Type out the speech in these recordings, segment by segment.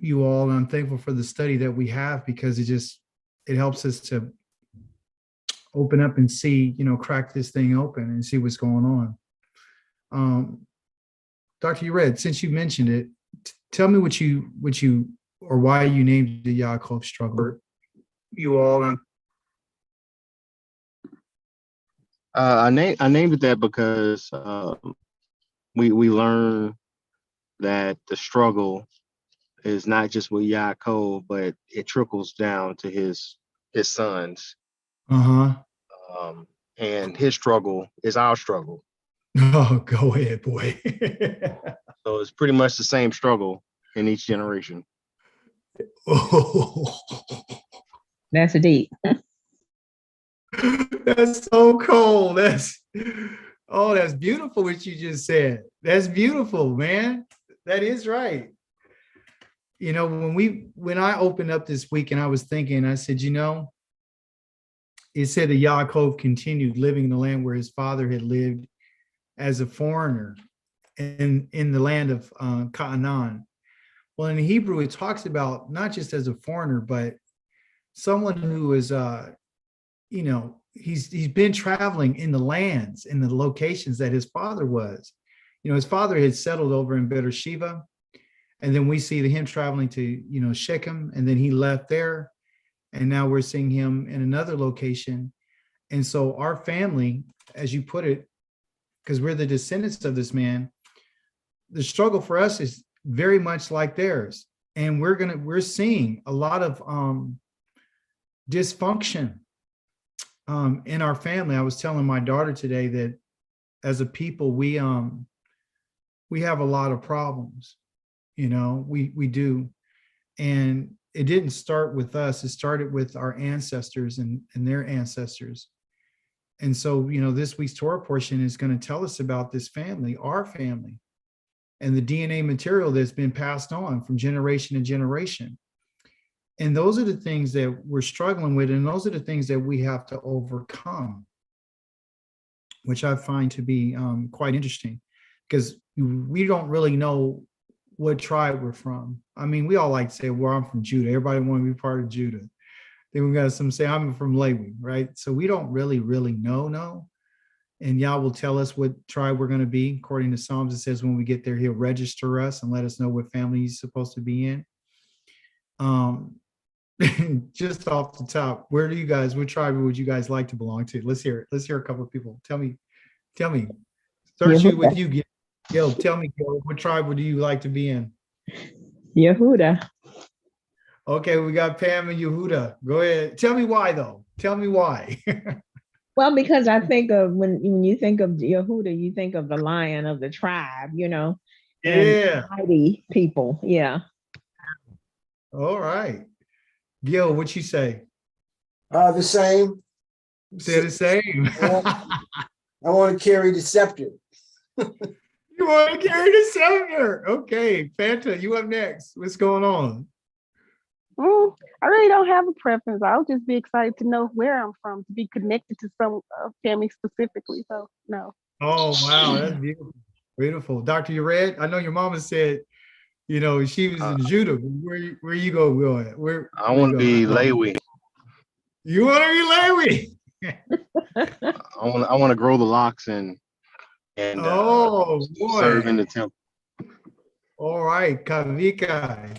you all, and I'm thankful for the study that we have, because it helps us to open up and see, crack this thing open and see what's going on. Dr. Ured, since you mentioned it, tell me what you or why you named the Yaakov struggle. You all. I named it that because we learn that the struggle is not just with Yaakov, but it trickles down to his sons. And his struggle is our struggle. Oh, go ahead, boy. So it's pretty much the same struggle in each generation. Oh, That's deep. that's so cold. That's beautiful what you just said. That's beautiful, man. That is right. When I opened up this week and I was thinking, I said, it said that Yaakov continued living in the land where his father had lived as a foreigner in the land of Canaan. Well, in Hebrew, it talks about not just as a foreigner, but someone who is, he's been traveling in the lands, in the locations that his father was. His father had settled over in Beersheba, and then we see him traveling to, Shechem, and then he left there. And now we're seeing him in another location. And so our family, as you put it, because we're the descendants of this man, the struggle for us is very much like theirs. And we're seeing a lot of dysfunction in our family. I was telling my daughter today that as a people, we have a lot of problems, we do. And it didn't start with us. It started with our ancestors and their ancestors. And so, this week's Torah portion is going to tell us about this family, our family, and the DNA material that's been passed on from generation to generation. And those are the things that we're struggling with. And those are the things that we have to overcome, which I find to be quite interesting, because we don't really know what tribe we're from. I mean, we all like to say, well, I'm from Judah. Everybody want to be part of Judah. Then we got some say, I'm from Lewi, right? So we don't really know. And Yah will tell us what tribe we're going to be. According to Psalms, it says when we get there, he'll register us and let us know what family he's supposed to be in. Just off the top, what tribe would you guys like to belong to? Let's hear it. Let's hear a couple of people. Tell me. Start you with you, Gil. Tell me, Gil, what tribe would you like to be in? Yehuda. Okay, we got Pam and Yehuda. Go ahead. Tell me why, though. Tell me why. Well, because I think of when you think of Yehuda, you think of the lion of the tribe, and mighty people. Yeah. All right. Gil, what you say? The same. Say the same. I want to carry the scepter. You want to carry the scepter? Okay, Fanta, you up next. What's going on? I really don't have a preference. I'll just be excited to know where I'm from, to be connected to some family specifically. So, no. Oh, wow. That's beautiful. Beautiful. Dr. Ured, I know your mama said, she was in Judah. Where you go at? I want to be Lewi. You want to be Lewi? I want to grow the locks and serve in the temple. All right, Kavika,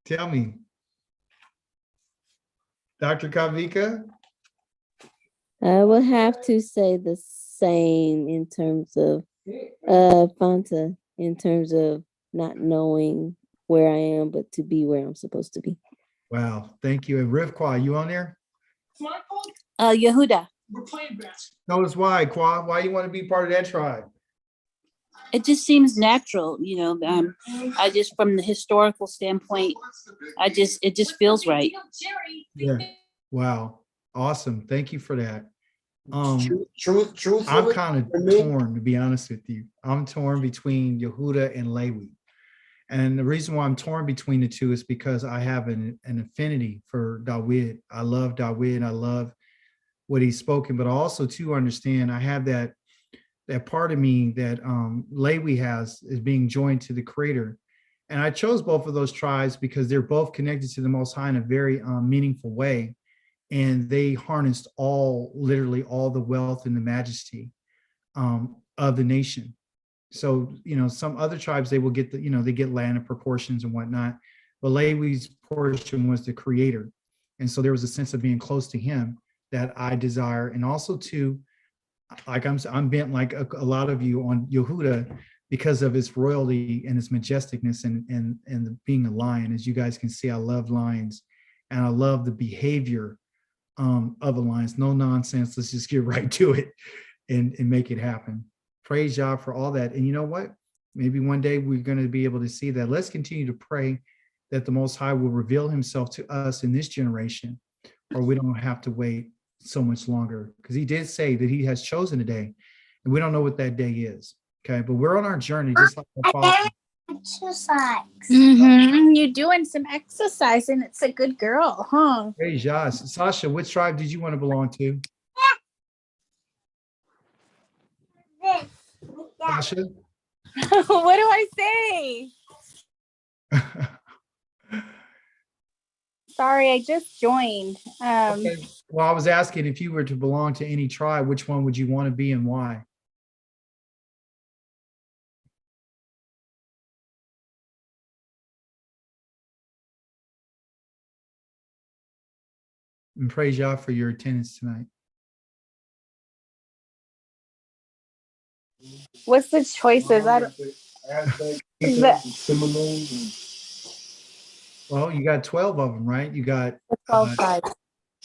tell me. Dr. Kavika? I would have to say the same in terms of Fanta, in terms of not knowing where I am, but to be where I'm supposed to be. Wow, thank you. And Rivka, you on there? Yehuda. We're playing best. Tell us why, Kwa. Why you want to be part of that tribe? It just seems natural, I just, from the historical standpoint, it just feels right. Yeah. Wow. Awesome. Thank you for that. Truth. I'm kind of torn, to be honest with you. I'm torn between Yehuda and Lewi. And the reason why I'm torn between the two is because I have an affinity for Dawid. I love Dawid. I love what he's spoken, but also to understand, I have that part of me that Lewi has, is being joined to the Creator. And I chose both of those tribes because they're both connected to the Most High in a very meaningful way. And they harnessed literally all the wealth and the majesty of the nation. So, some other tribes, they will get they get land and proportions and whatnot. But Lewi's portion was the creator. And so there was a sense of being close to him that I desire. And also to, like I'm bent like a lot of you on Yehuda because of its royalty and its majesticness and being a lion. As you guys can see, I love lions and I love the behavior of a lion. No nonsense. Let's just get right to it and make it happen. Praise Yah for all that. And you know what? Maybe one day we're going to be able to see that. Let's continue to pray that the Most High will reveal himself to us in this generation, or we don't have to wait so much longer, because he did say that he has chosen a day and we don't know what that day is. Okay, but we're on our journey just like our father. Exercise. You're doing some exercise and it's a good girl, huh? Praise Yah. Sasha, which tribe did you want to belong to? Sasha? What do I say? Sorry, I just joined. Okay. Well, I was asking if you were to belong to any tribe, which one would you want to be and why? And praise Yah for your attendance tonight. What's the choices? I don't. Well, you got 12 of them, right? You got 12 tribes.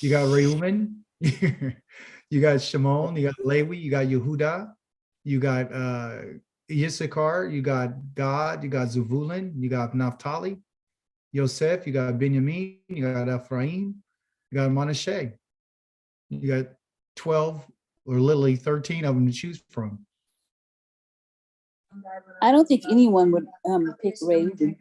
you got Reuben, you got Shimon, you got Lewi, you got Yehuda, you got Issachar, you got Gad, you got Zevulun, you got Naphtali, Yosef, you got Benjamin, you got Ephraim, you got Manasseh. You got 12 or literally 13 of them to choose from. I don't think anyone would pick Reuben.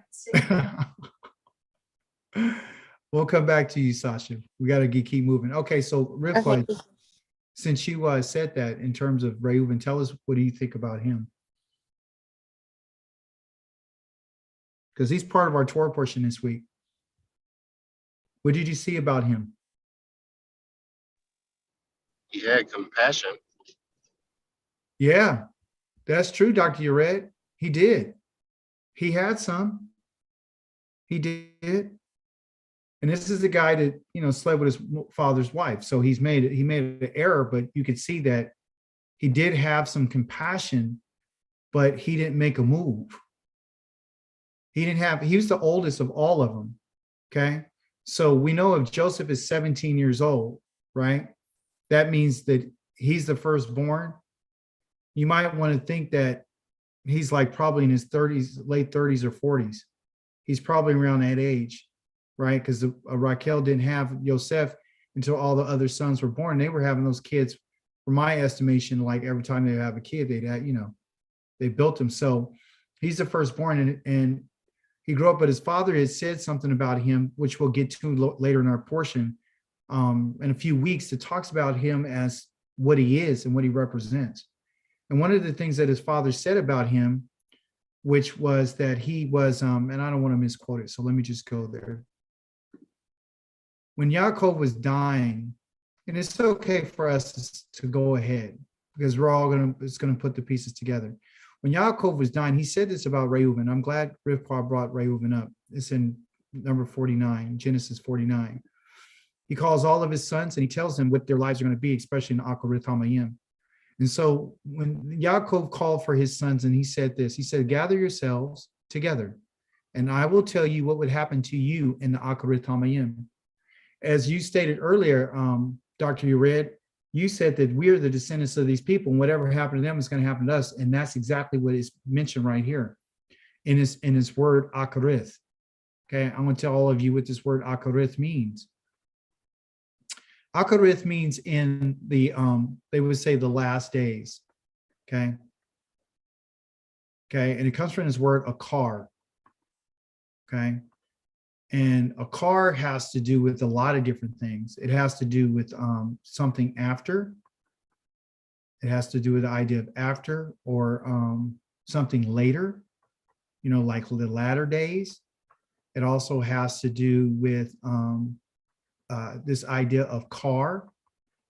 We'll come back to you, Sasha. We got to keep moving. Okay, so Rivka, Okay. since you said that in terms of Reuben, tell us, what do you think about him? Because he's part of our Torah portion this week. What did you see about him? He had compassion. Yeah, that's true, Dr. Yared. He did. He had some. He did. And this is the guy that, slept with his father's wife. So he made an error, but you could see that he did have some compassion, but he didn't make a move. He was the oldest of all of them. Okay. So we know if Joseph is 17 years old, right? That means that he's the firstborn. You might want to think that he's like probably in his 30s, late 30s or 40s. He's probably around that age, right? Because Raquel didn't have Yosef until all the other sons were born. They were having those kids, for my estimation, like every time they have a kid, they built him. So he's the firstborn, and he grew up, but his father had said something about him, which we'll get to later in our portion, in a few weeks, that talks about him as what he is and what he represents. And one of the things that his father said about him, which was that he was, and I don't want to misquote it, so let me just go there. When Yaakov was dying, and it's okay for us to go ahead because we're all going to put the pieces together. When Yaakov was dying, he said this about Reuben. I'm glad Rivka brought Reuben up. It's in number 49, Genesis 49. He calls all of his sons and he tells them what their lives are going to be, especially in Acharit Hamayim. And so when Yaakov called for his sons and he said this, he said, gather yourselves together and I will tell you what would happen to you in the Acharit Hamayim. As you stated earlier, Dr. Yared, you said that we are the descendants of these people and whatever happened to them is going to happen to us. And that's exactly what is mentioned right here in his word Acharit. Okay, I'm going to tell all of you what this word Acharit means. Acharit means in the, they would say the last days, okay? Okay, and it comes from this word akar, okay? And akar has to do with a lot of different things. It has to do with something after. It has to do with the idea of after or something later. like the latter days. It also has to do with this idea of Kar,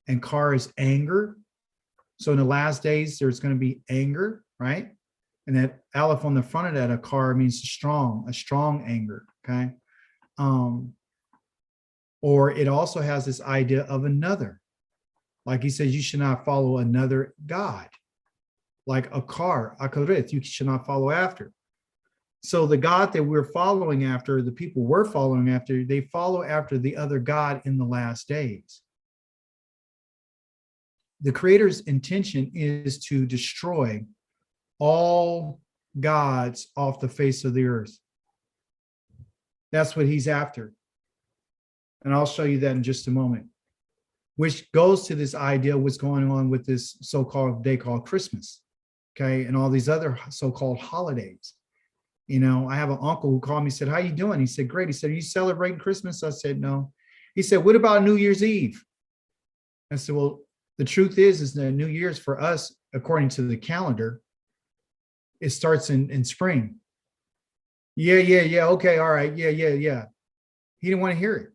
and Kar is anger. So in the last days, there's going to be anger, right? And that aleph on the front of that, a Kar, means a strong anger, okay? Or it also has this idea of another. Like he says, you should not follow another God. Like a Kar, Akarith, you should not follow after. So the God that we're following after, the people we're following after, they follow after the other God in the last days. The Creator's intention is to destroy all gods off the face of the earth. That's what he's after. And I'll show you that in just a moment, which goes to this idea of what's going on with this so-called day called Christmas, okay, and all these other so-called holidays. I have an uncle who called me, said, how you doing? He said, great. He said, are you celebrating Christmas? I said, no. He said, what about New Year's Eve? I said, well, the truth is that New Year's for us, according to the calendar, it starts in spring. Yeah. Okay. All right. Yeah. He didn't want to hear it.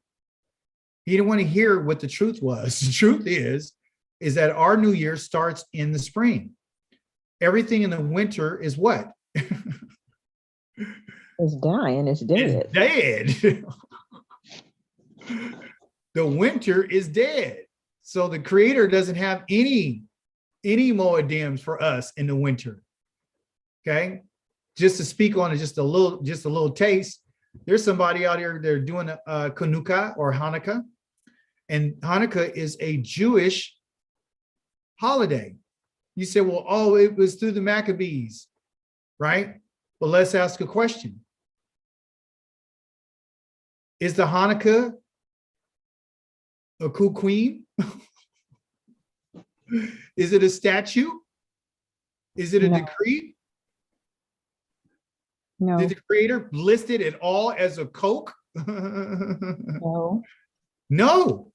He didn't want to hear what the truth was. The truth is that our New Year starts in the spring. Everything in the winter is what? It's dying. It's dead. It's dead. The winter is dead. So the Creator doesn't have any moedim for us in the winter. Okay, just to speak on it, just a little taste. There's somebody out here, they're doing a Chanukah or Hanukkah, and Hanukkah is a Jewish holiday. You say, well, oh, it was through the Maccabees, right? Well, let's ask a question. Is the Hanukkah a queen? Is it a statue? Is it a decree? No. Did the Creator list it at all as a Coke? No. No.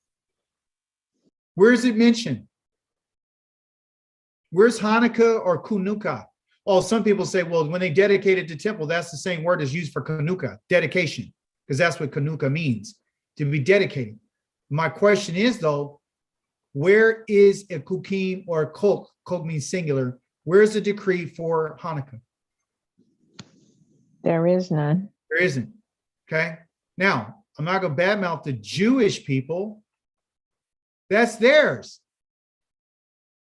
Where is it mentioned? Where's Hanukkah or Chanukah? Oh, some people say, well, when they dedicated the temple, that's the same word as used for Chanukah, dedication, because that's what Chanukah means, to be dedicated. My question is, though, where is a kukim or a kok? Kok means singular. Where is the decree for Hanukkah? There is none. There isn't. Okay. Now, I'm not going to badmouth the Jewish people. That's theirs.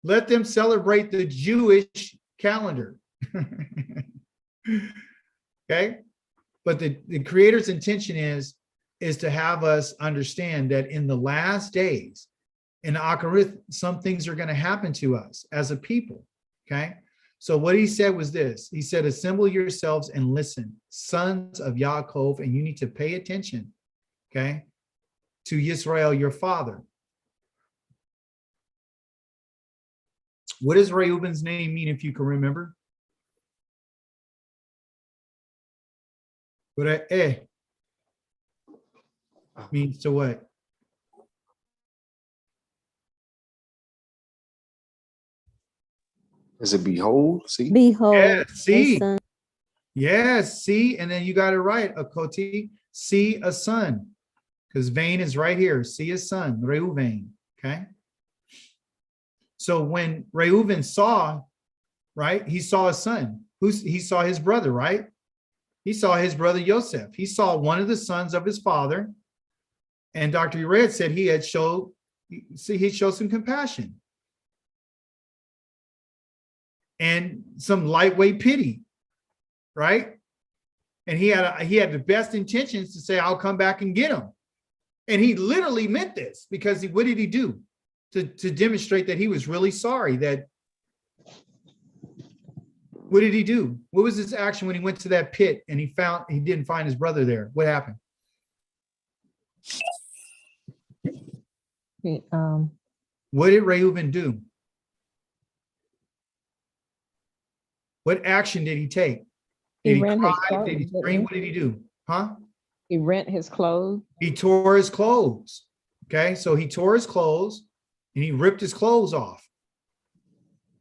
Let them celebrate the Jewish calendar. Okay. But the Creator's intention is to have us understand that in the last days, in Akarith, some things are going to happen to us as a people. Okay. So what he said was this. He said, assemble yourselves and listen, sons of Yaakov, and you need to pay attention, okay, to Yisrael, your father. What does Reuben's name mean, if you can remember? What means to what? Is it behold? See? Behold, Yeah, see. a son. Yes, see, and then you got it right, Akoti. See a son, because vein is right here. See a son, Reuven. Okay. So when Reuven saw, right, he saw a son. He saw his brother, right? He saw his brother Yosef. He saw one of the sons of his father, and Dr. Ured said he showed some compassion and some lightweight pity, right? And he had the best intentions to say, I'll come back and get him. And he literally meant this, because what did he do to demonstrate that he was really sorry? What did he do? What was his action when he went to that pit and he didn't find his brother there? What happened? What did Reuben do? What action did he take? Did he cry? Did he scream? What did he do? Huh? He rent his clothes. He tore his clothes. Okay, so he tore his clothes and he ripped his clothes off.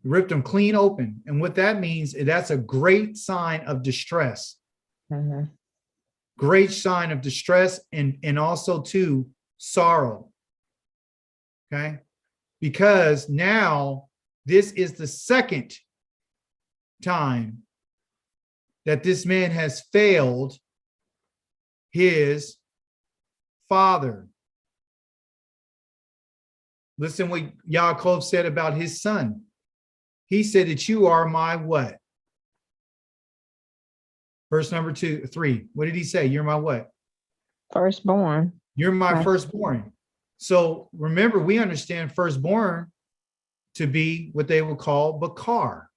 Ripped them clean open. And what that means, that's a great sign of distress. Mhm. Great sign of distress and also too sorrow. Okay. Because now this is the second time that this man has failed his father. Listen what Yaakov said about his son. He said that you are my what? Verse number 3. What did he say? You're my what? Firstborn. You're my Right. firstborn. So remember, we understand firstborn to be what they would call bakar.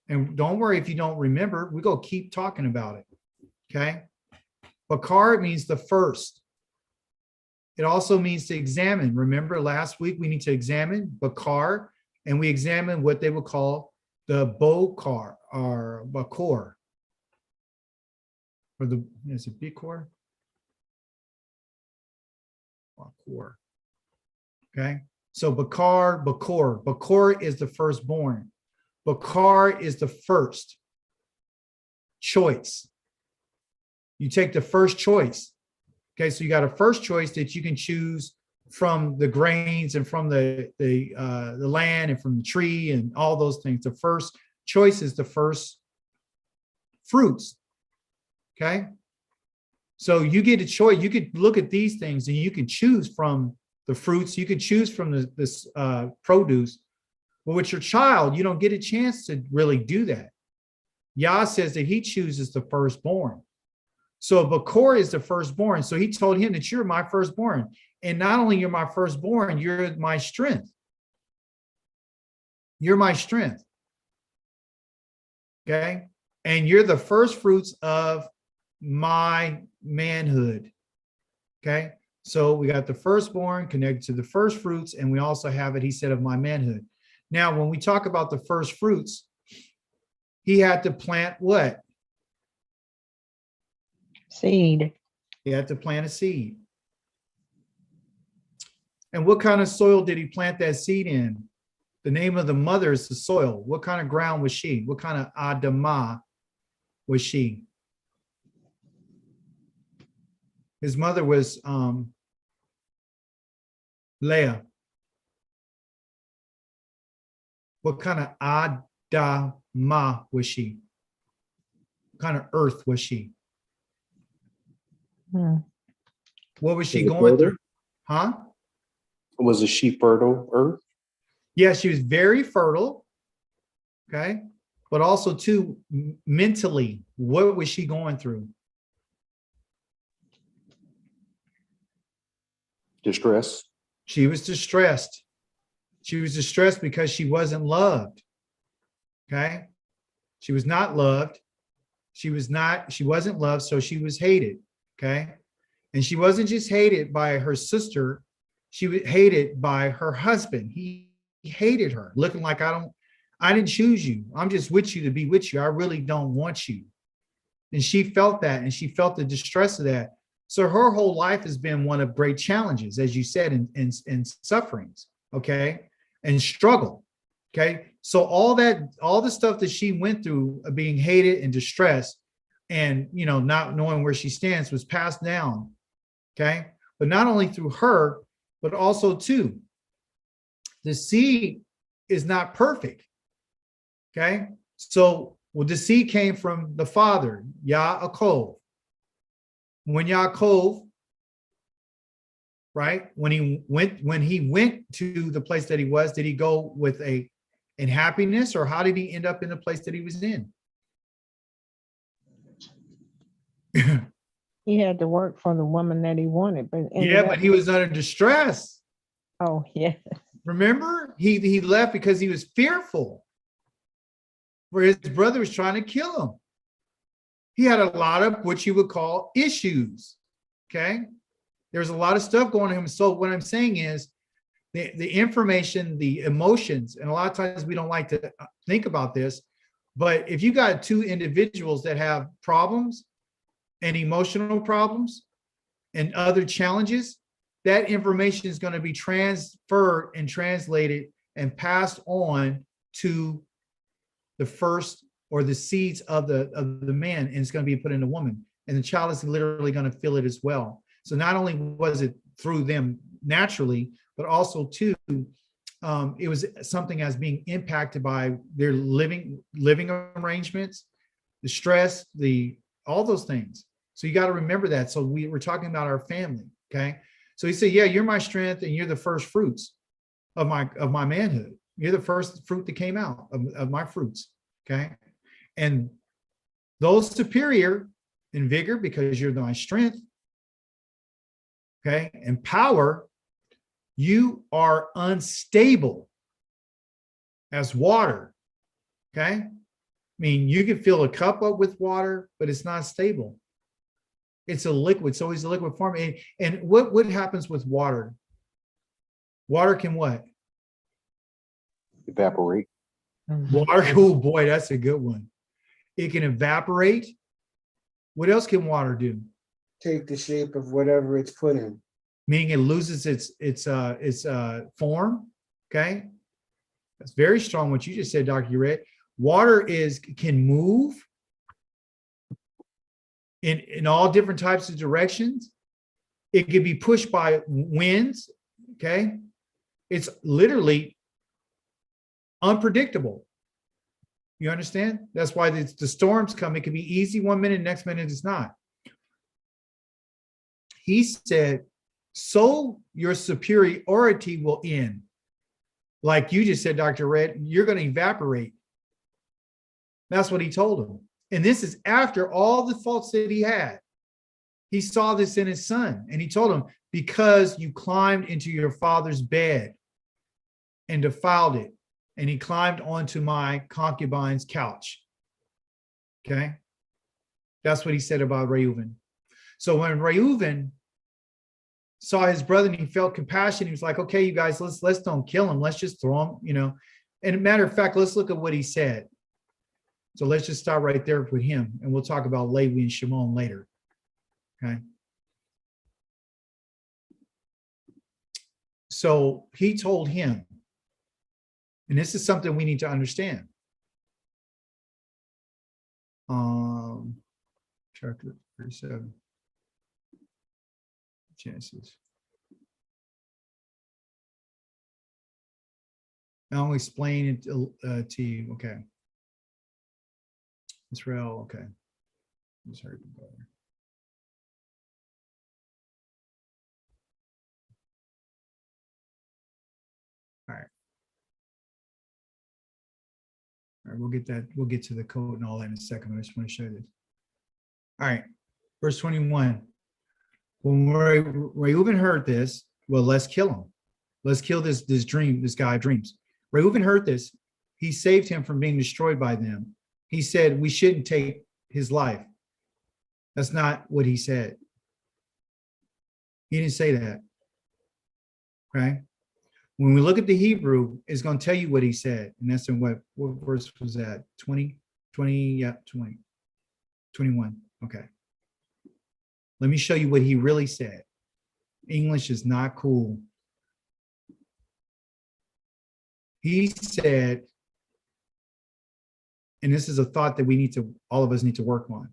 And don't worry if you don't remember, we're going to keep talking about it. Okay. Bakar means the first. It also means to examine. Remember last week we need to examine bakar, and we examine what they would call the bokar or bakor. Or the, is it bikor? Bakor. Okay. So bakar, bakor. Bakor is the firstborn. Bakar is the first choice. You take the first choice. Okay, so you got a first choice that you can choose from the grains and from the land and from the tree and all those things. The first choice is the first fruits. Okay, so you get a choice. You could look at these things and you can choose from the fruits. You could choose from this produce. But with your child, you don't get a chance to really do that. Yah says that he chooses the firstborn. So Bakor is the firstborn. So he told him that you're my firstborn. And not only you're my firstborn, you're my strength. You're my strength. Okay. And you're the first fruits of my manhood. Okay. So we got the firstborn connected to the first fruits. And we also have it, he said, of my manhood. Now, when we talk about the first fruits, he had to plant what? Seed. He had to plant a seed. And what kind of soil did he plant that seed in? The name of the mother is the soil. What kind of ground was she? What kind of Adamah was she? His mother was Leah. What kind of Adamah was she? What kind of earth was she? What was she going through? Huh? Was she fertile earth? Yeah, she was very fertile. Okay. But also too, mentally, what was she going through? Distress. She was distressed. She was distressed because she wasn't loved. Okay. She was not loved. She wasn't loved, so she was hated. Okay. And she wasn't just hated by her sister. She was hated by her husband. He hated her, looking like, I didn't choose you. I'm just with you to be with you. I really don't want you. And she felt that, and she felt the distress of that. So her whole life has been one of great challenges, as you said, and sufferings, okay, and struggle, okay. So all the stuff that she went through, being hated and distressed, and not knowing where she stands, was passed down, okay. But not only through her, but also too, the seed is not perfect, okay. So the seed came from the father, Yaakov. When Yaakov, right, when he went to the place that he was, did he go with in happiness, or how did he end up in the place that he was in? He had to work for the woman that he wanted, but but he was under distress. Oh yeah. Remember, he left because he was fearful, where his brother was trying to kill him. He had a lot of what you would call issues. Okay. There's a lot of stuff going on him. So what I'm saying is the information, the emotions, and a lot of times we don't like to think about this, but if you got two individuals that have problems and emotional problems and other challenges, that information is going to be transferred and translated and passed on to the first or the seeds of the man, and it's going to be put in the woman, and the child is literally going to feel it as well. So not only was it through them naturally, but also too, it was something as being impacted by their living arrangements, the stress, all those things. So you got to remember that. So we're talking about our family. Okay. So he said, yeah, you're my strength and you're the first fruits of my manhood. You're the first fruit that came out of my fruits. Okay. And those superior in vigor because you're my strength. Okay. And power, you are unstable as water. Okay. I mean, you can fill a cup up with water, but it's not stable. It's a liquid. It's always a liquid form. And what happens with water? Water can what? Evaporate. Water, oh boy, that's a good one. It can evaporate. What else can water do? Take the shape of whatever it's put in. Meaning it loses its form. Okay, that's very strong. What you just said, Dr. Uret. Water can move in all different types of directions. It can be pushed by winds. Okay, it's literally unpredictable. You understand? That's why the storms come. It can be easy one minute, next minute it's not. He said, so your superiority will end. Like you just said, Dr. Red, you're going to evaporate. That's what he told him. And this is after all the faults that he had. He saw this in his son. And he told him, because you climbed into your father's bed and defiled it. And he climbed onto my concubine's couch. Okay. That's what he said about Reuven. So when Reuven saw his brother and he felt compassion, he was like, okay, you guys, let's don't kill him. Let's just throw him, And a matter of fact, let's look at what he said. So let's just start right there with him. And we'll talk about Levi and Shimon later. Okay. So he told him, and this is something we need to understand. Chapter 37. Genesis. I'll explain it to you. Okay. Israel. Okay. Sorry. All right. All right, we'll get to the code and all that in a second. I just want to show this. All right, verse 21. When Reuben heard this, well, let's kill him. Let's kill this guy of dreams. Reuben heard this. He saved him from being destroyed by them. He said, we shouldn't take his life. That's not what he said. He didn't say that. Okay. When we look at the Hebrew, it's going to tell you what he said. And that's in what verse was that? 20, yeah, 20, 21. Okay. Let me show you what he really said. English is not cool. He said, and this is a thought that all of us need to work on.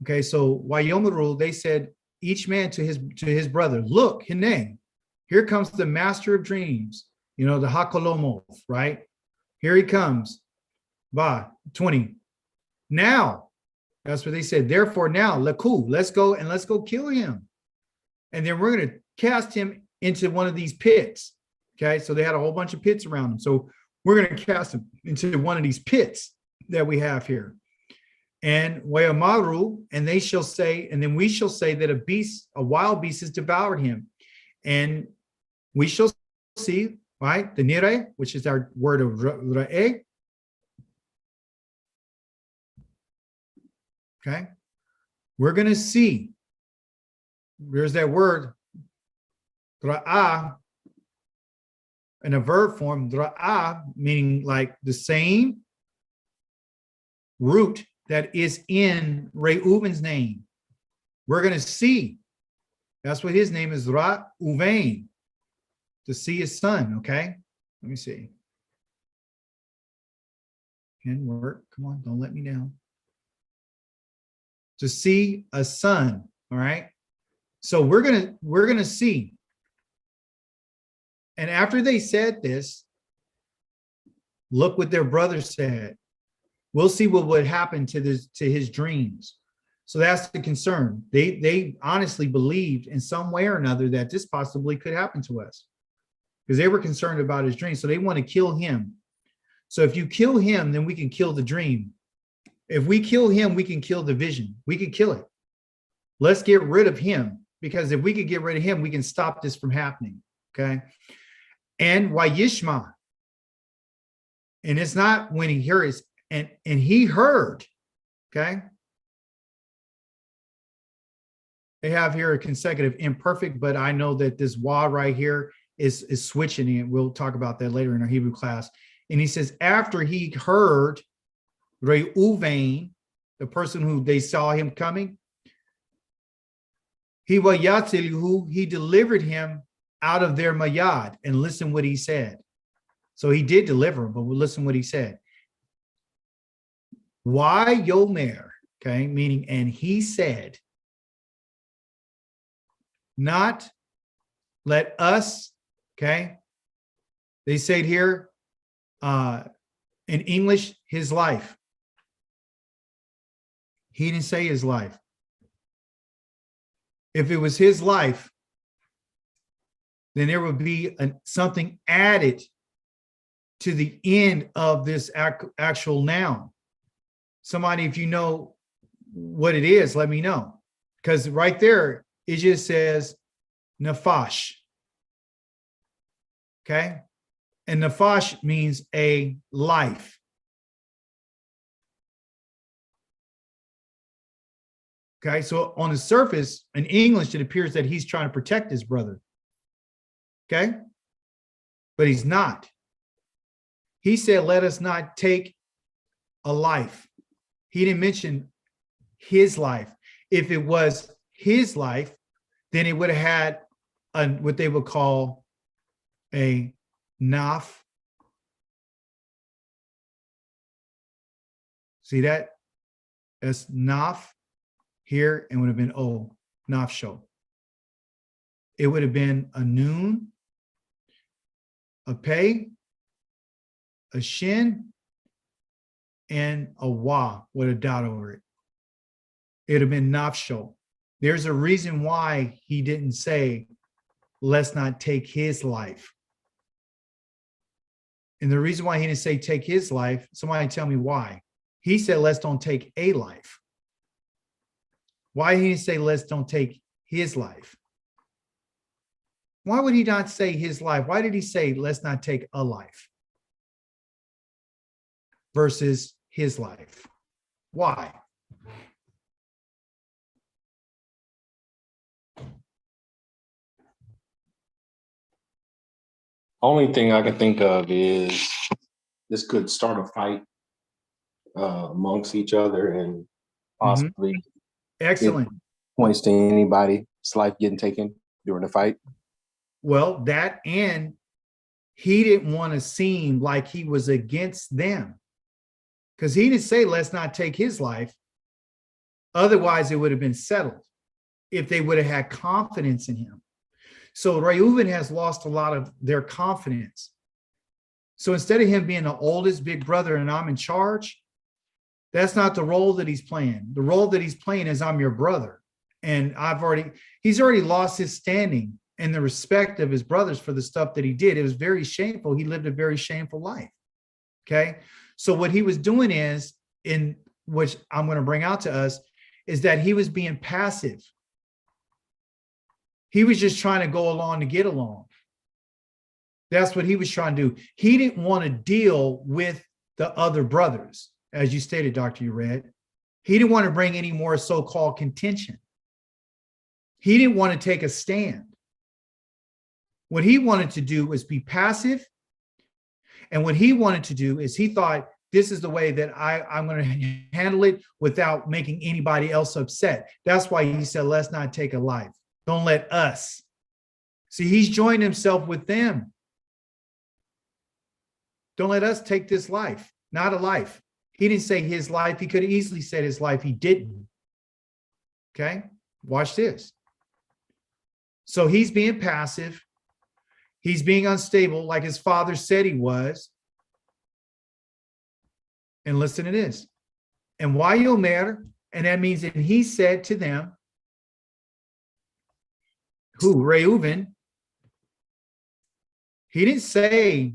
Okay, so Wayomeru, they said, each man to his brother, look, Hine, here comes the master of dreams, the Hakolomoth, right? Here he comes. 20. Now, that's what they said. Therefore, now, Laku, let's go kill him. And then we're going to cast him into one of these pits. Okay, so they had a whole bunch of pits around him. So we're going to cast him into one of these pits that we have here. And Wayamaru, and they shall say, and then we shall say that a wild beast has devoured him. And we shall see, right, the nire, which is our word of ra'eh. Okay, we're going to see, there's that word, ra'ah, in a verb form, ra'ah, meaning like the same root that is in Reuven's name. We're going to see. That's what his name is, Reuven, to see his son, okay? Let me see. Can work. Come on, don't let me down. To see a son. All right. So we're gonna see. And after they said this, look what their brother said. We'll see what would happen to his dreams. So that's the concern. They honestly believed in some way or another that this possibly could happen to us, because they were concerned about his dream. So they want to kill him. So if you kill him, then we can kill the dream. If we kill him, we can kill the vision. We can kill it. Let's get rid of him, because if we could get rid of him, we can stop this from happening. Okay. And Wayishma. And it's not when he hears, and he heard. Okay. They have here a consecutive imperfect, but I know that this wa right here is switching it. We'll talk about that later in our Hebrew class. And he says, after he heard Reuven, the person who they saw him coming, he delivered him out of their mayad. And listen what he said. So he did deliver him, but we'll listen what he said. Why Yomer? Okay, meaning, and he said, not let us, okay? They say here in English, his life. He didn't say his life. If it was his life, then there would be something added to the end of this actual noun. Somebody, if you know what it is, let me know. Because right there, it just says nafash. Okay? And nafash means a life. Okay, so on the surface, in English, it appears that he's trying to protect his brother. Okay? But he's not. He said, let us not take a life. He didn't mention his life. If it was his life, then it would have had what they would call a naf. See that? That's naf here, and would have been naf show. It would have been a noon, a pay, a shin, and a wa with a dot over it. It would have been nafsho. There's a reason why he didn't say, let's not take his life. And the reason why he didn't say take his life, somebody tell me why. He said, let's don't take a life. Why he didn't say, let's don't take his life? Why would he not say his life? Why did he say, let's not take a life versus his life? Why? Only thing I can think of is this could start a fight amongst each other and possibly excellent points to anybody's life getting taken during the fight. Well, that, and he didn't want to seem like he was against them, because he didn't say, let's not take his life. Otherwise, it would have been settled if they would have had confidence in him. So Reuven has lost a lot of their confidence. So instead of him being the oldest big brother and I'm in charge, that's not the role that he's playing. The role that he's playing is I'm your brother. And he's already lost his standing and the respect of his brothers for the stuff that he did. It was very shameful. He lived a very shameful life. Okay. So what he was doing is, in which I'm going to bring out to us, is that he was being passive. He was just trying to go along to get along. That's what he was trying to do. He didn't want to deal with the other brothers, as you stated, Dr. Ured. He didn't want to bring any more so-called contention. He didn't want to take a stand. What he wanted to do was be passive. And what he wanted to do is, he thought, this is the way that I'm going to handle it without making anybody else upset. That's why he said, let's not take a life. Don't let us. See, he's joined himself with them. Don't let us take this life, not a life. He didn't say his life. He could have easily said his life. He didn't. Okay, watch this. So he's being passive. He's being unstable like his father said he was. And listen to this. And why you'll matter. And that means that he said to them, who? Reuven. He didn't say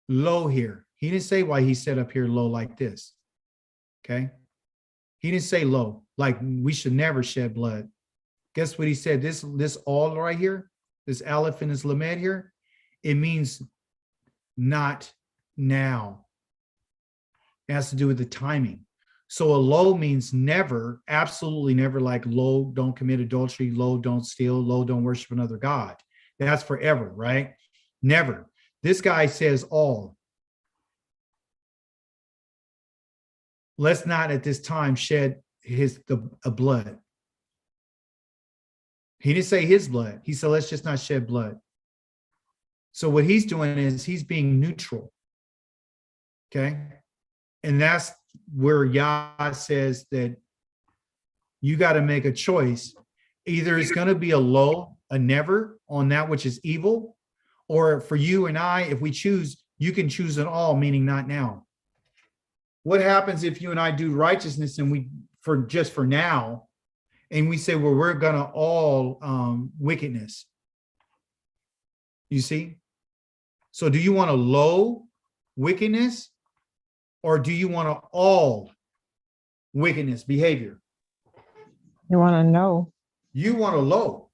low here. He didn't say why he set up here low like this. Okay. He didn't say low, like we should never shed blood. Guess what he said? This all right here, this aleph and this lamed here, it means not now. It has to do with the timing. So a low means never, absolutely never, like low, don't commit adultery, low, don't steal, low, don't worship another God. That's forever, right? Never. This guy says all. Let's not at this time shed a blood. He didn't say his blood. He said, let's just not shed blood. So what he's doing is he's being neutral. Okay. And that's where Yah says that you got to make a choice. Either it's going to be a low, a never on that which is evil, or for you and I, if we choose, you can choose an all, meaning not now. What happens if you and I do righteousness and we, for now, and we say, well, we're going to all wickedness? You see? So do you want a low wickedness, or do you want to all wickedness behavior? You want to know. You want a low.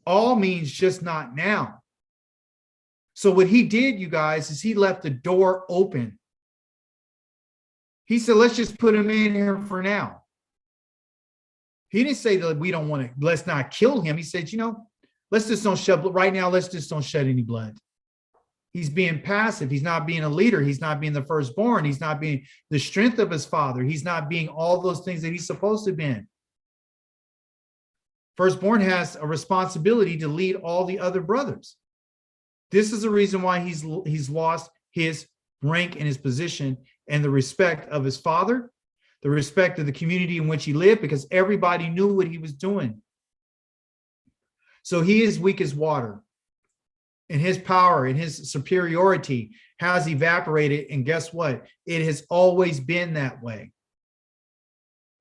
All means just not now. So what he did, you guys, is he left the door open. He said, let's just put him in here for now. He didn't say that we don't want to, let's not kill him. He said, let's just don't shed blood right now. Let's just don't shed any blood. He's being passive. He's not being a leader. He's not being the firstborn. He's not being the strength of his father. He's not being all those things that he's supposed to be. Firstborn has a responsibility to lead all the other brothers. This is the reason why he's lost his rank and his position and the respect of his father, the respect of the community in which he lived, because everybody knew what he was doing. So he is weak as water, and his power and his superiority has evaporated. And guess what? It has always been that way.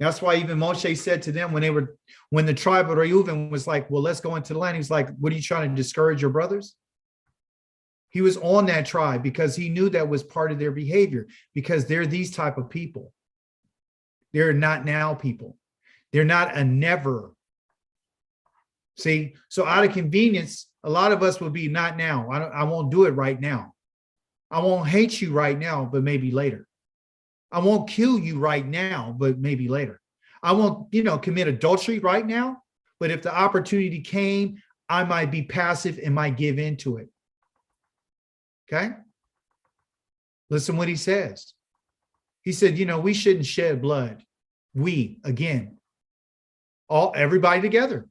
That's why even Moshe said to them when the tribe of Reuven was like, well, let's go into the land. He was like, what are you trying to discourage your brothers? He was on that tribe because he knew that was part of their behavior, because they're these type of people. They're not now people. They're not a never. See, so out of convenience, a lot of us will be not now. I won't do it right now. I won't hate you right now, but maybe later. I won't kill you right now, but maybe later. I won't, commit adultery right now, but if the opportunity came, I might be passive and might give into it. Okay? Listen what he says. He said, we shouldn't shed blood. We, again, everybody together.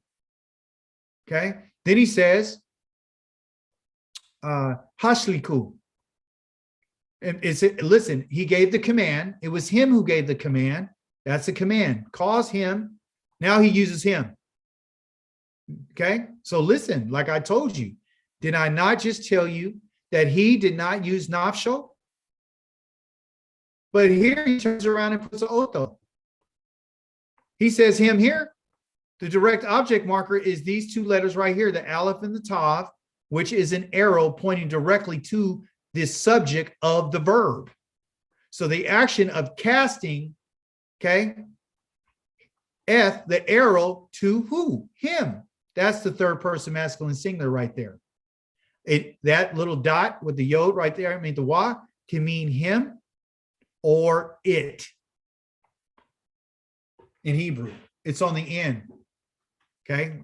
Okay? Then he says, Hashliku. And listen, he gave the command. It was him who gave the command. That's the command. Cause him. Now he uses him. Okay? So listen, like I told you, did I not just tell you that he did not use nafsho? But here he turns around and puts an oto. He says him here. The direct object marker is these two letters right here, the aleph and the tav, which is an arrow pointing directly to this subject of the verb. So the action of casting, okay, the arrow to who? Him. That's the third person masculine singular right there. That little dot with the yod right there, the wa, can mean him or it. In Hebrew, it's on the end. Okay.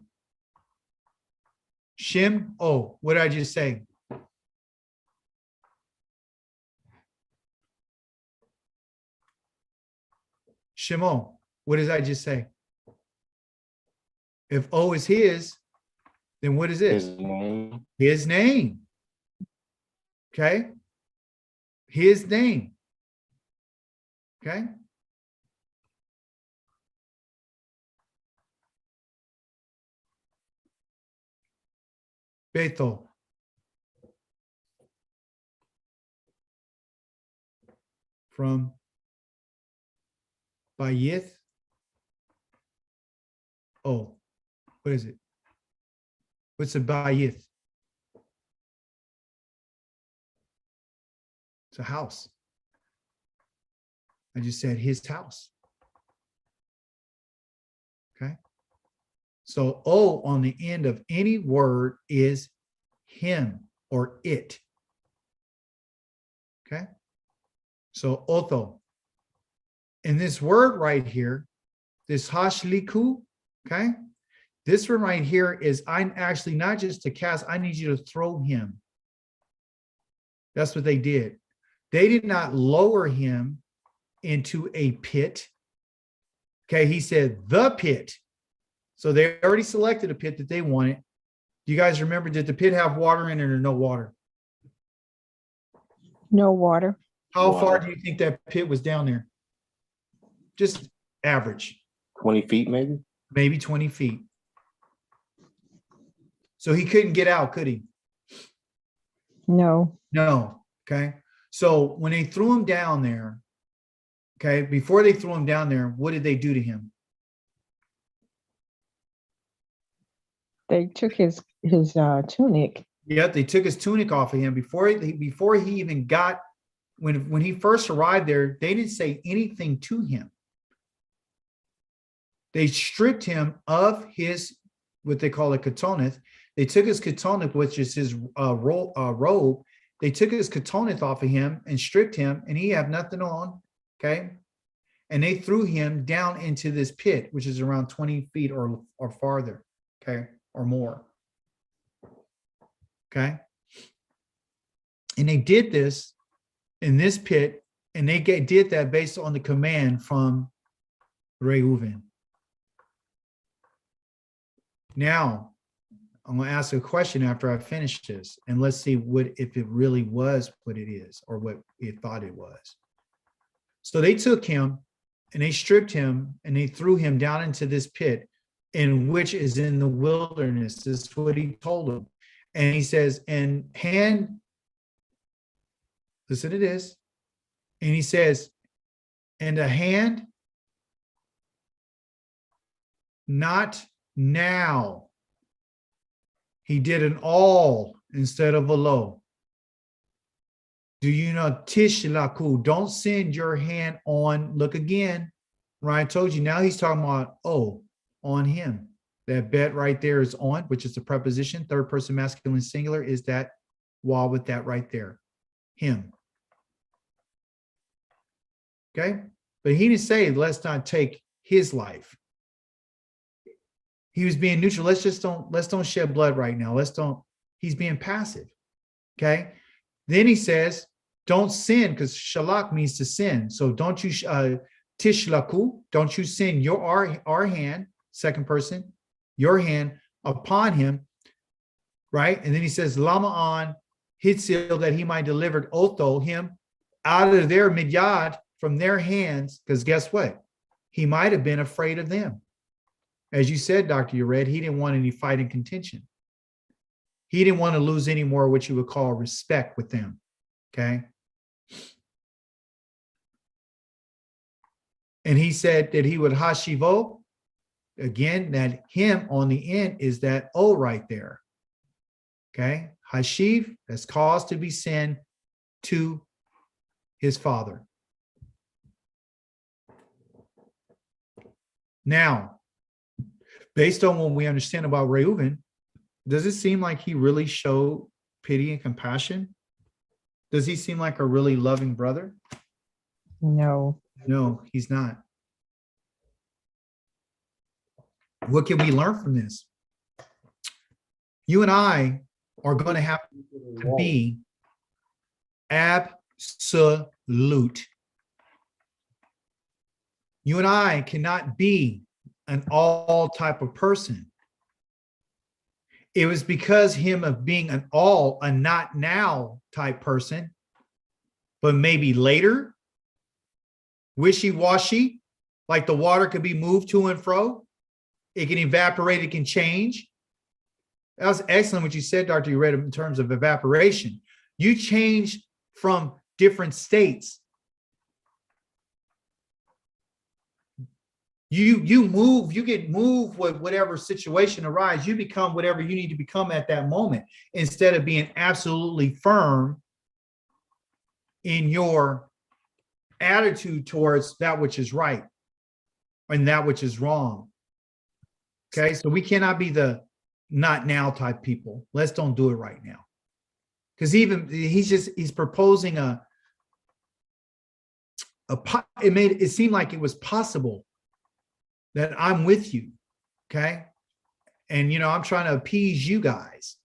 Shem, what did I just say? Shemo, what did I just say? If O is his, then what is it? His name. His name. Okay. His name. Okay. Beto. From Bayith. Oh, what is it? What's a Bayith? It's a house. I just said his house. Okay. So O on the end of any word is him or it. Okay. So otho. And this word right here, this hashliku, okay? This one right here is I'm actually not just to cast, I need you to throw him. That's what they did. They did not lower him into a pit. Okay, he said the pit. So they already selected a pit that they wanted. Do you guys remember, did the pit have water in it or no water? No water. How far do you think that pit was down there? Just average. 20 feet, maybe? Maybe 20 feet. So he couldn't get out, could he? No. No. Okay. So when they threw him down there, okay, before they threw him down there, what did they do to him? They took his tunic. Yep, they took his tunic off of him before he even got, when he first arrived there, they didn't say anything to him. They stripped him of his, what they call a ketoneth. They took his ketoneth, which is his robe. They took his ketoneth off of him and stripped him, and he had nothing on, okay? And they threw him down into this pit, which is around 20 feet or farther, okay, or more, okay? And they did this in this pit, and they did that based on the command from Reuven. Now, I'm going to ask a question after I finish this, and let's see if it really was what it is or what it thought it was. So they took him and they stripped him and they threw him down into this pit, in which is in the wilderness. This is what he told them. And he says, and listen to this. And he says, and a hand, not now. He did an all instead of a low. Do you know tishlaku? Don't send your hand on. Look again. Ryan told you. Now he's talking about on him. That bet right there is on, which is the preposition. Third person masculine singular is that while with that right there. Him. Okay? But he didn't say let's not take his life. He was being neutral. Let's don't shed blood right now. He's being passive. Okay. Then he says, don't sin, because shalak means to sin. So don't you tishlaku, don't you sin our hand, second person, your hand upon him. Right. And then he says, Lama'an hitzil, that he might deliver otho, him, out of their midyad, from their hands, because guess what? He might have been afraid of them. As you said, Dr. Yared, he didn't want any fight and contention. He didn't want to lose any more what you would call respect with them. Okay. And he said that he would hashivo. Again, that him on the end is that O right there. Okay. Hashiv, that's cause to be sent to his father. Now, based on what we understand about Reuven, does it seem like he really showed pity and compassion? Does he seem like a really loving brother? No. No, he's not. What can we learn from this? You and I are going to have to be absolute. You and I cannot be an all type of person. It was because him of being an all, a not now type person, but maybe later wishy-washy, like the water could be moved to and fro. It can evaporate, it can change. That was excellent what you said, Dr. You read in terms of evaporation. You change from different states. You move, you get moved with whatever situation arises. You become whatever you need to become at that moment, instead of being absolutely firm in your attitude towards that which is right and that which is wrong. Okay, so we cannot be the not now type people. Let's don't do it right now. Because even he's proposing it made it seem like it was possible that I'm with you, okay? And, I'm trying to appease you guys.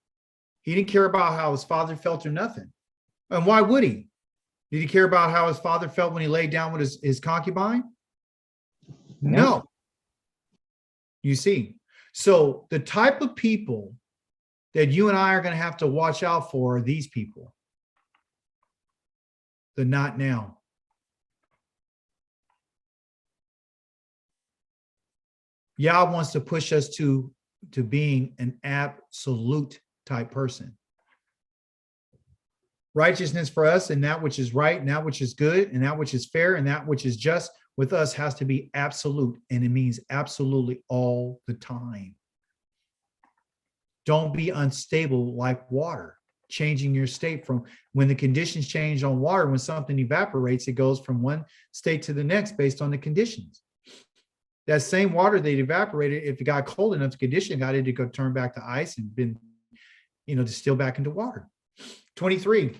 He didn't care about how his father felt or nothing. And why would he? Did he care about how his father felt when he laid down with his concubine? No. You see, so the type of people that you and I are going to have to watch out for are these people. The not now. Yah wants to push us to being an absolute type person. Righteousness for us and that which is right and that which is good and that which is fair and that which is just with us has to be absolute, and it means absolutely all the time. Don't be unstable like water, changing your state from when the conditions change on water. When something evaporates, it goes from one state to the next based on the conditions. That same water that evaporated, if it got cold enough, the condition got it to go turn back to ice and been, distilled back into water. 23.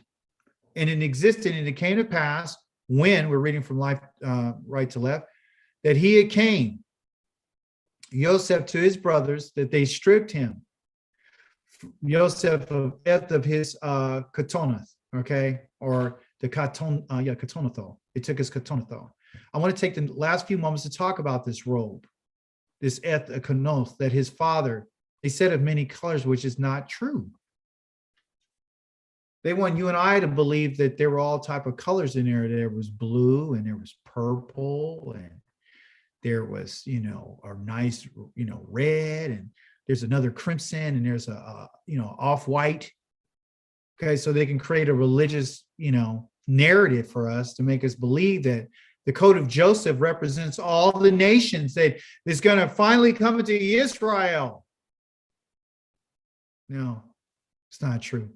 And it existed, and it came to pass when, we're reading from life right to left, that he had came, Joseph, to his brothers, that they stripped him. Joseph of his katoneth, okay, or the katonetho. It took his katonetho. I want to take the last few moments to talk about this robe, this kanoth that his father, they said of many colors, which is not true. They want you and I to believe that there were all type of colors in there. There was blue and there was purple and there was, a nice, red, and there's another crimson and there's a off-white. Okay, so they can create a religious, narrative for us to make us believe that the coat of Joseph represents all the nations that is going to finally come into Israel. No, it's not true.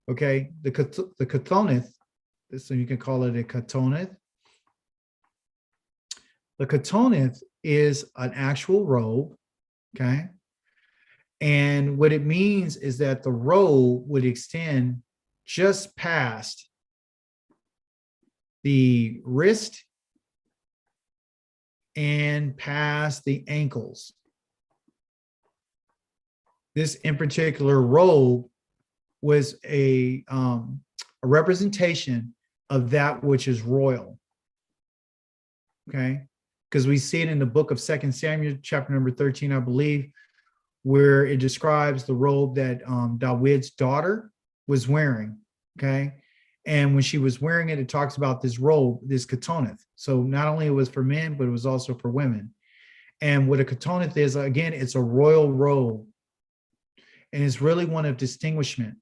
Okay, the katoneth, so you can call it a katoneth. The katoneth is an actual robe, okay? And what it means is that the robe would extend just past the wrist and past the ankles. This in particular robe was a representation of that which is royal. Okay, because we see it in the book of 2 Samuel, chapter number 13, I believe, where it describes the robe that David's daughter was wearing. Okay, and when she was wearing it, it talks about this robe, this katoneth. So not only it was for men, but it was also for women. And what a katoneth is, again, it's a royal robe. And it's really one of distinguishment.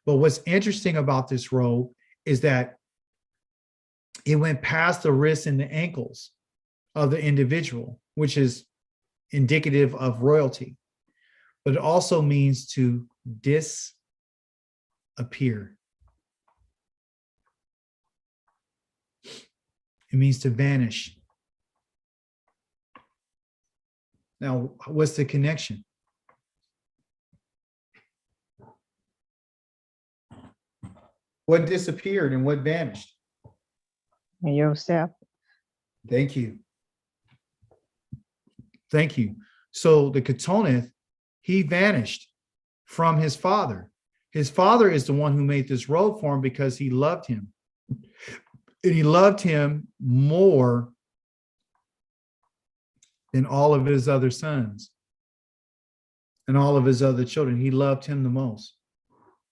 But what's interesting about this robe is that it went past the wrists and the ankles of the individual, which is indicative of royalty. But it also means to disappear. It means to vanish. Now, what's the connection? What disappeared and what vanished? Yourself. Thank you. Thank you. So the katoneth, he vanished from his father. His father is the one who made this robe for him because he loved him. And he loved him more than all of his other sons and all of his other children. He loved him the most.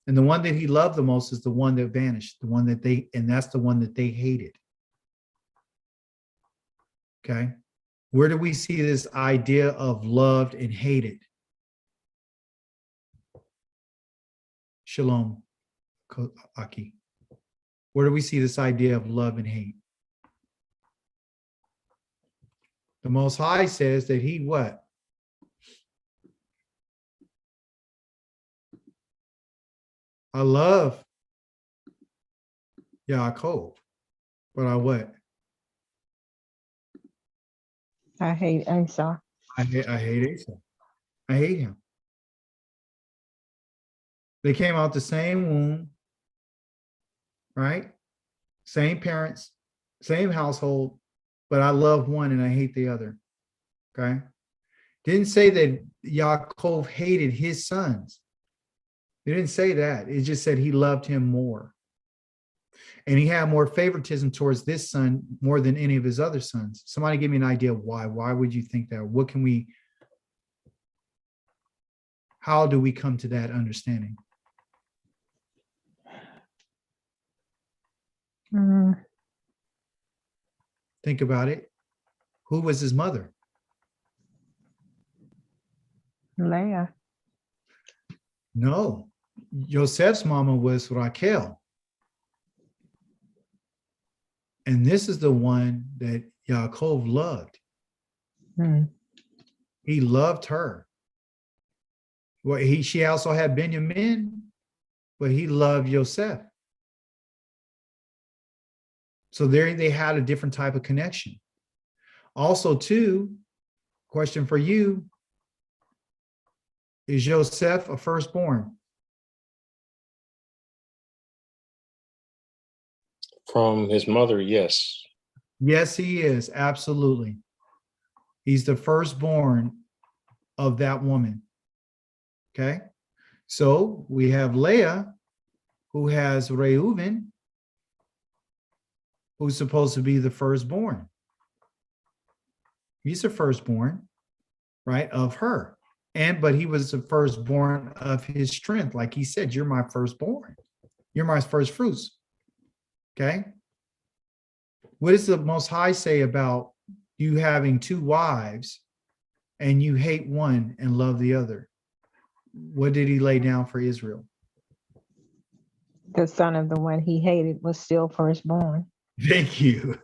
And the one that he loved the most is the one that vanished, the one that and that's the one that they hated. Okay. Where do we see this idea of loved and hated? Shalom, Aki. Where do we see this idea of love and hate? The Most High says that he what? I love Yaakov, but I what? I hate Esau. I hate Esau. I hate him. They came out the same womb, right? Same parents, same household, but I love one and I hate the other. Okay. Didn't say that Yaakov hated his sons. It didn't say that. It just said he loved him more. And he had more favoritism towards this son more than any of his other sons. Somebody give me an idea why. Why would you think that? What can we, how do we come to that understanding? Think about it. Who was his mother? Leah. No. Joseph's mama was Raquel. And this is the one that Yaakov loved. He loved her. Well, she also had Benjamin, but he loved Joseph. So there they had a different type of connection. Also, too, question for you, is Joseph a firstborn? From his mother, yes. Yes, he is. Absolutely. He's the firstborn of that woman. Okay. So we have Leah, who has Reuven, who's supposed to be the firstborn. He's the firstborn, right, of her. But he was the firstborn of his strength. Like he said, you're my firstborn. You're my first fruits. Okay. What does the Most High say about you having two wives and you hate one and love the other? What did he lay down for Israel? The son of the one he hated was still firstborn. Thank you.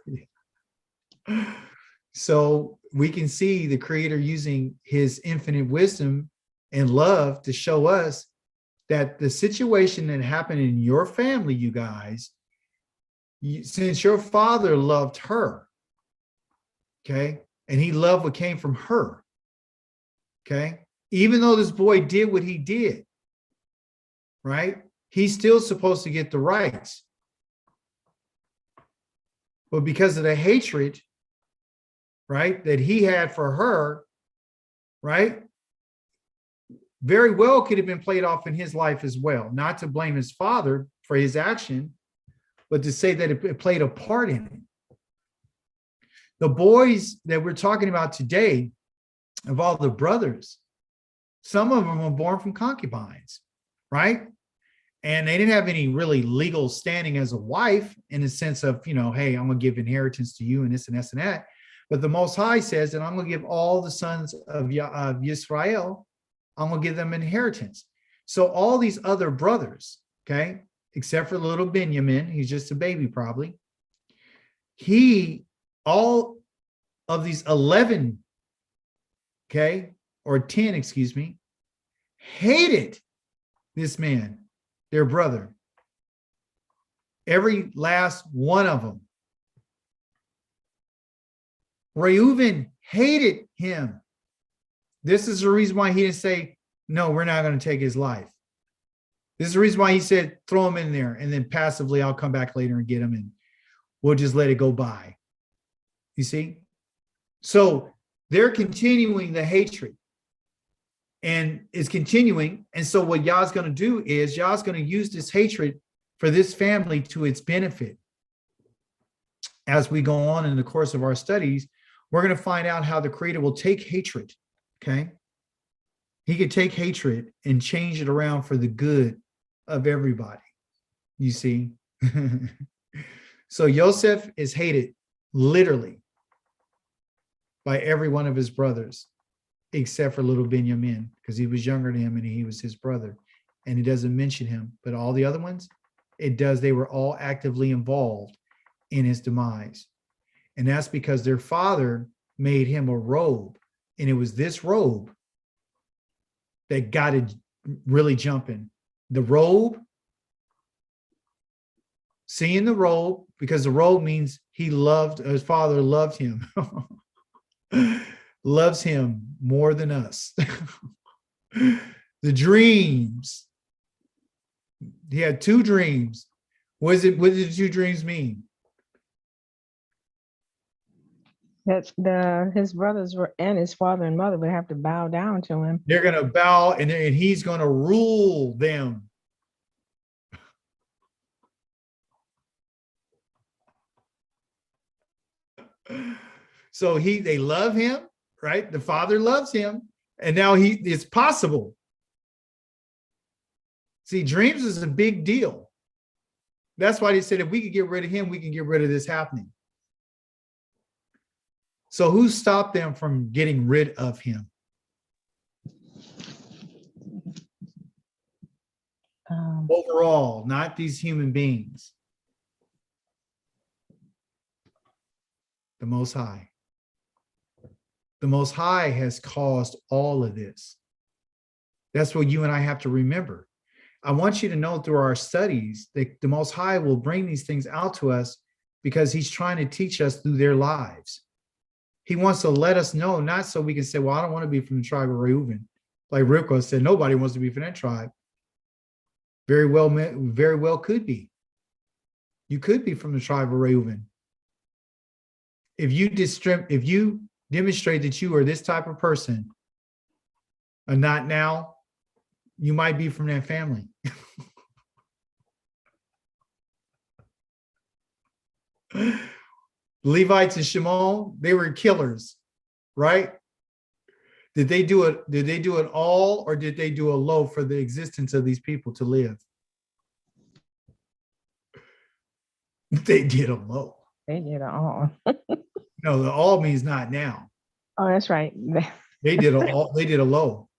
So we can see the Creator using his infinite wisdom and love to show us that the situation that happened in your family, you guys, since your father loved her, okay, and he loved what came from her, okay, even though this boy did what he did, right, he's still supposed to get the rights. But because of the hatred, right, that he had for her, right, very well could have been played off in his life as well. Not to blame his father for his action, but to say that it played a part in it. The boys that we're talking about today, of all the brothers, some of them were born from concubines, right? And they didn't have any really legal standing as a wife in the sense of, you know, hey, I'm going to give inheritance to you and this and this and that. But the Most High says that I'm going to give all the sons of Yisrael, I'm going to give them inheritance. So all these other brothers, okay, except for little Benjamin, he's just a baby probably. All of these 11, okay, or 10, excuse me, hated this man, their brother. Every last one of them. Reuven hated him. This is the reason why he didn't say, no, we're not going to take his life. This is the reason why he said, throw him in there, and then passively, I'll come back later and get him, and we'll just let it go by. You see? So they're continuing the hatred, and it's continuing. And so what Yah's going to do is Yah's going to use this hatred for this family to its benefit. As we go on in the course of our studies, we're going to find out how the Creator will take hatred, okay? He could take hatred and change it around for the good of everybody, you see. So Joseph is hated literally by every one of his brothers, except for little Benjamin, because he was younger than him and he was his brother. And he doesn't mention him, but all the other ones, it does. They were all actively involved in his demise. And that's because their father made him a robe. And it was this robe that got it really jumping. The robe, seeing the robe, because the robe means he loved, his father loved him, loves him more than us. The dreams, he had 2 dreams. What did the 2 dreams mean? That his brothers were and his father and mother would have to bow down to him. They're going to bow and he's going to rule them. So they love him, right? The father loves him, and now it's possible. See, dreams is a big deal. That's why they said if we could get rid of him, we can get rid of this happening. So who stopped them from getting rid of him? Overall, not these human beings. The Most High. The Most High has caused all of this. That's what you and I have to remember. I want you to know through our studies that the Most High will bring these things out to us because he's trying to teach us through their lives. He wants to let us know, not so we can say, well, I don't want to be from the tribe of Reuben. Like Rivka said, nobody wants to be from that tribe. Very well could be. You could be from the tribe of Reuben. If you demonstrate that you are this type of person, and not now, you might be from that family. Levites and Shimon, they were killers, right? Did they do it all, or did they do a low for the existence of these people to live? They did a low. They did it all. No, the all means not now. Oh, that's right. They did a low.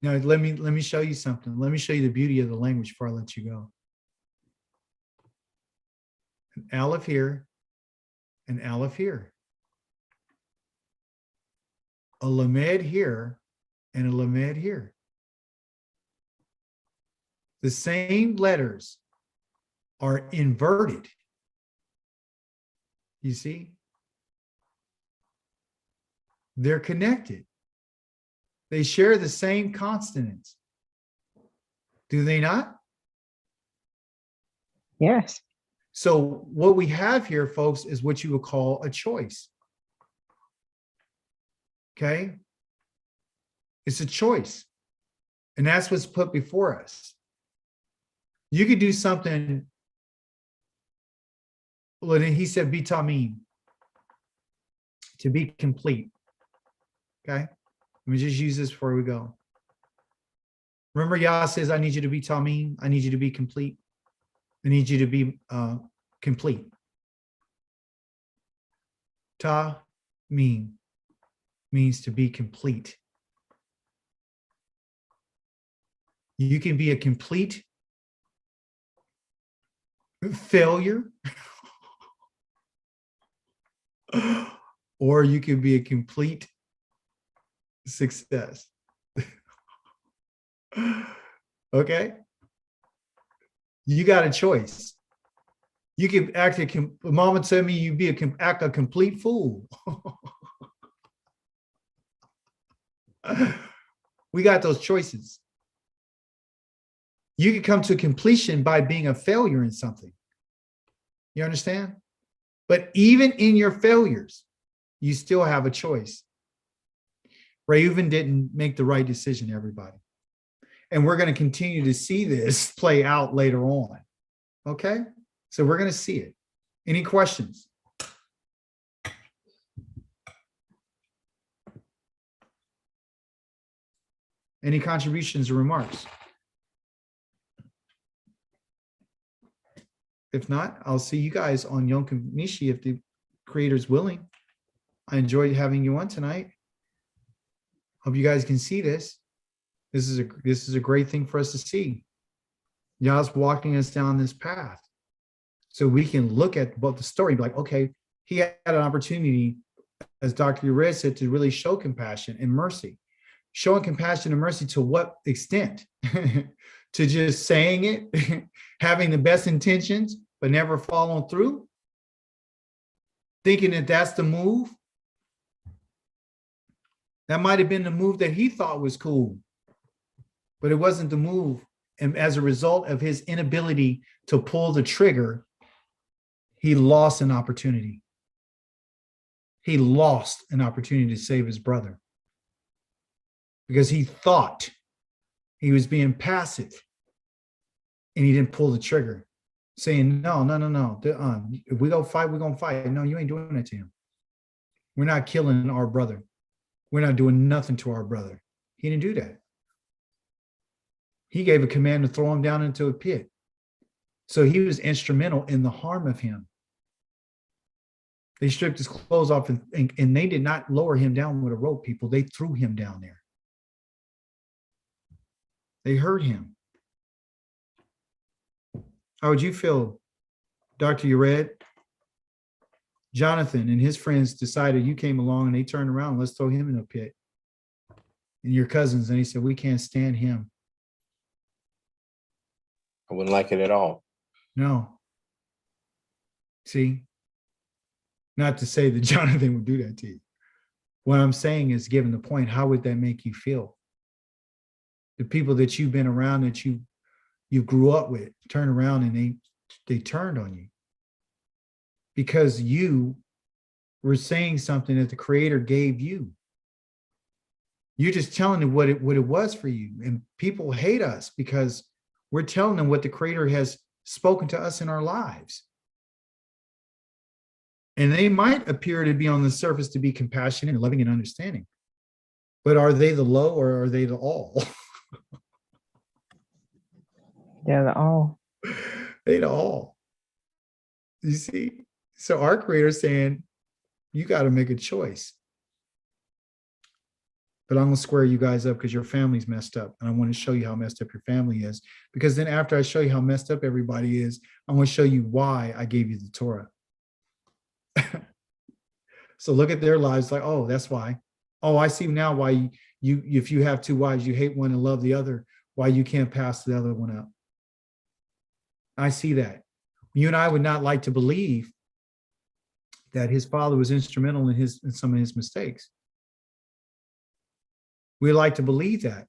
Now let me show you something. Let me show you the beauty of the language before I let you go. An aleph here, an aleph here. A lamed here, and a lamed here. The same letters are inverted. You see? They're connected. They share the same consonants. Do they not? Yes. So what we have here, folks, is what you would call a choice. Okay? It's a choice. And that's what's put before us. You could do something. Well, then he said, bitamim, to be complete. Okay? Let me just use this before we go. Remember, Yah says, I need you to be tamim. I need you to be complete. I need you to be complete. Ta-mim means to be complete. You can be a complete failure, or you can be a complete success. Okay? You got a choice. You can act Mama told me you act a complete fool. We got those choices. You can come to completion by being a failure in something. You understand? But even in your failures, you still have a choice. Reuven didn't make the right decision, everybody. And we're going to continue to see this play out later on. Okay? So we're going to see it. Any questions? Any contributions or remarks? If not, I'll see you guys on Yom Nishi if the creator's willing. I enjoyed having you on tonight. Hope you guys can see this. This is a great thing for us to see. Yah's walking us down this path. So we can look at both the story, be like, okay, he had an opportunity, as Dr. Red said, to really show compassion and mercy. Showing compassion and mercy to what extent? To just saying it, having the best intentions, but never following through? Thinking that that's the move? That might have been the move that he thought was cool, but it wasn't the move. And as a result of his inability to pull the trigger, he lost an opportunity. He lost an opportunity to save his brother because he thought he was being passive and he didn't pull the trigger, saying, no. If we go fight, we're going to fight. No, you ain't doing that to him. We're not killing our brother. We're not doing nothing to our brother. He didn't do that. He gave a command to throw him down into a pit. So he was instrumental in the harm of him. They stripped his clothes off and they did not lower him down with a rope, people. They threw him down there. They hurt him. How would you feel, Dr. Yared? Jonathan and his friends decided you came along and they turned around, let's throw him in a pit. And your cousins, and he said, we can't stand him. I wouldn't like it at all. No. See, not to say that Jonathan would do that to you. What I'm saying is, given the point, how would that make you feel? The people that you've been around, that you grew up with, turn around and they turned on you because you were saying something that the Creator gave you. You're just telling them what it was for you. And people hate us because we're telling them what the Creator has spoken to us in our lives. And they might appear to be on the surface to be compassionate and loving and understanding. But are they the low or are they the all? They're the all. They the all. You see? So our Creator is saying, you got to make a choice. But I'm going to square you guys up because your family's messed up. And I want to show you how messed up your family is. Because then after I show you how messed up everybody is, I'm going to show you why I gave you the Torah. So look at their lives like, oh, that's why. Oh, I see now why you if you have two wives, you hate one and love the other, why you can't pass the other one up. I see that. You and I would not like to believe that his father was instrumental in some of his mistakes. We like to believe that.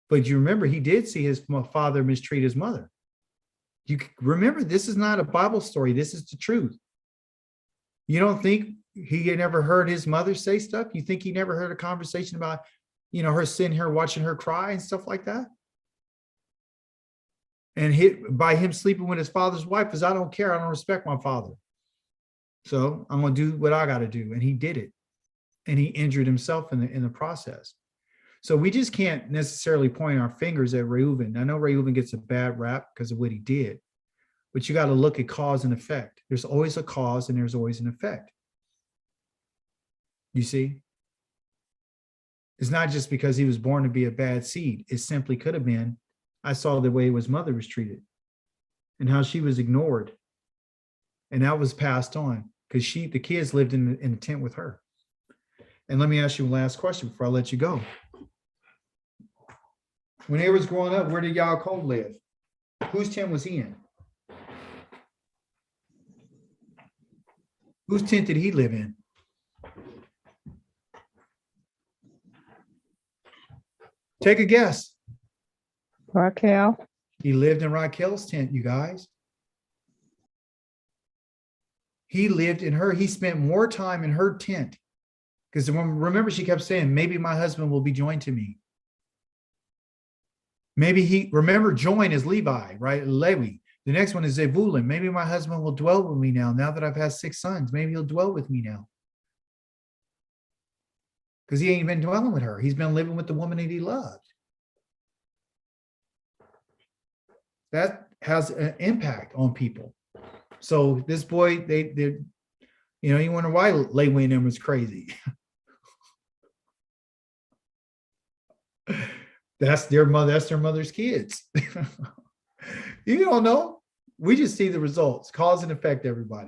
But you remember, he did see his father mistreat his mother. You remember, this is not a Bible story. This is the truth. You don't think he had never heard his mother say stuff? You think he never heard a conversation about, her sitting here watching her cry and stuff like that? And by him sleeping with his father's wife, because I don't care. I don't respect my father. So I'm going to do what I got to do. And he did it. And he injured himself in the process. So we just can't necessarily point our fingers at Reuven. I know Reuven gets a bad rap because of what he did. But you got to look at cause and effect. There's always a cause and there's always an effect. You see? It's not just because he was born to be a bad seed. It simply could have been, I saw the way his mother was treated and how she was ignored. And that was passed on because the kids lived in a tent with her. And let me ask you one last question before I let you go. When he was growing up, where did Yaakov live? Whose tent was he in? Whose tent did he live in? Take a guess. Raquel. He lived in Raquel's tent, you guys. He lived in her. He spent more time in her tent. Because remember, she kept saying, maybe my husband will be joined to me. Maybe remember, join is Levi, right? Levi. The next one is Zebulun. Maybe my husband will dwell with me now that I've had 6 sons. Maybe he'll dwell with me now. Because he ain't been dwelling with her. He's been living with the woman that he loved. That has an impact on people. So this boy, you wonder why Lei Wei them was crazy. That's their mother's kids. You don't know. We just see the results, cause and effect, everybody.